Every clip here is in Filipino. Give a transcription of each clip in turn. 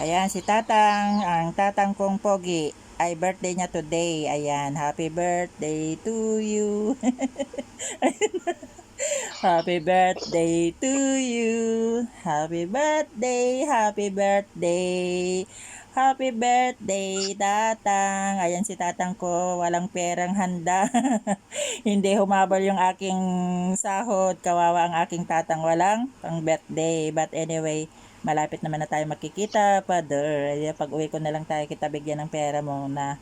Ayan, si Tatang, ang Tatang kong Pogi. Ay, birthday niya today. Ayan, happy birthday to you. Happy birthday to you. Happy birthday, happy birthday. Happy birthday, Tatang. Ayan si Tatang ko, walang perang handa. Hindi humabol yung aking sahod. Kawawa ang aking tatang, walang pang birthday. But anyway, malapit naman na tayo magkikita, Father. Ayan, pag uwi ko na lang tayo kita bigyan ng pera mo na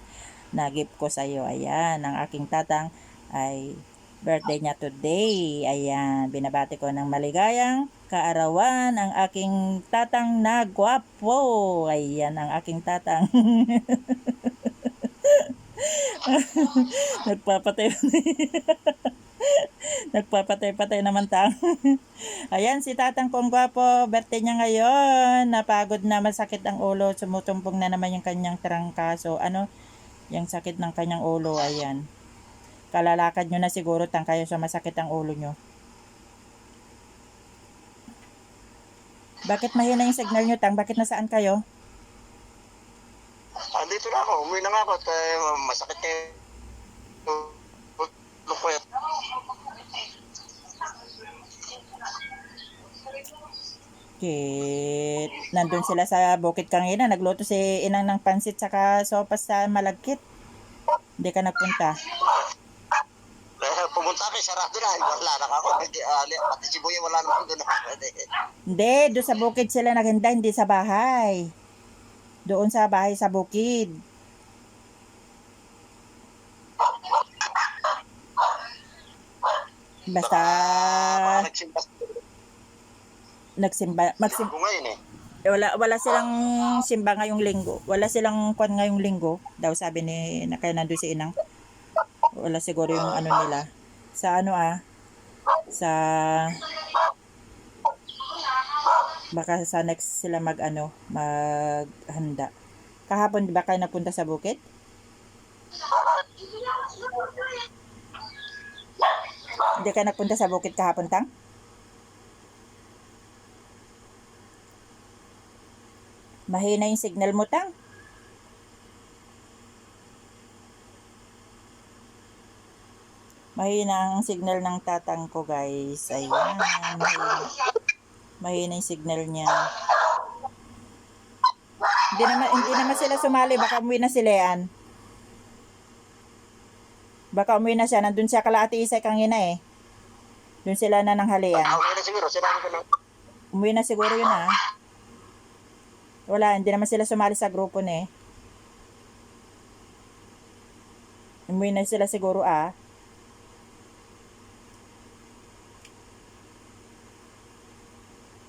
gift ko sa iyo. Ayan, ang aking tatang ay birthday niya today. Ayan, binabati ko ng maligayang kaarawan ang aking tatang na gwapo. Ayan, ang aking tatang. Nagpapatay. Nagpapatay-patay naman tang. Ayan, si tatang kong gwapo. Birthday niya ngayon. Napagod na, masakit ang ulo. Sumutumbong na naman yung kanyang trangkaso. Yung sakit ng kanyang ulo. Ayan. Kalalakad nyo na siguro tang kayo sa masakit ang ulo nyo. Bakit mahina yung signal nyo tang? Bakit nasaan kayo? Andito na ako, umuwi na nga ako at masakit kayo. Lukuyat. Kit, nandun sila sa bukid kanina. Nagluto si inang ng pansit saka sopas sa malagkit. Hindi ka nagpunta. Pumunta kay sarado na, wala na ako. Pati sibuya wala na doon. Hindi, doon sa bukid sila naghinda, hindi sa bahay. Doon sa bahay sa bukid. Basta nagsimba Ngayon eh. wala silang simba ngayong linggo. Wala silang kwan ngayong linggo. Daw sabi ni kaya nandun si inang. Wala siguro yung ano nila. Sa sa baka sa next sila maghanda. Kahapon di ba kayo napunta sa bukid? Hindi ka nagpunta sa bukid kahapon tang? Mahina yung signal mo tang. Mahina ang signal ng tatang ko guys. Ayan. Mahina yung signal niya. Hindi naman sila sumali. Baka umuwi na sila yan. Baka umuwi na siya. Nandun siya kala Ate Isay kangina eh. Doon sila na nanghalian. Umuwi na siguro, sinabi ko lang. Umuwi na siguro yun Wala, hindi naman sila sumali sa grupo na eh. Umuwi na sila siguro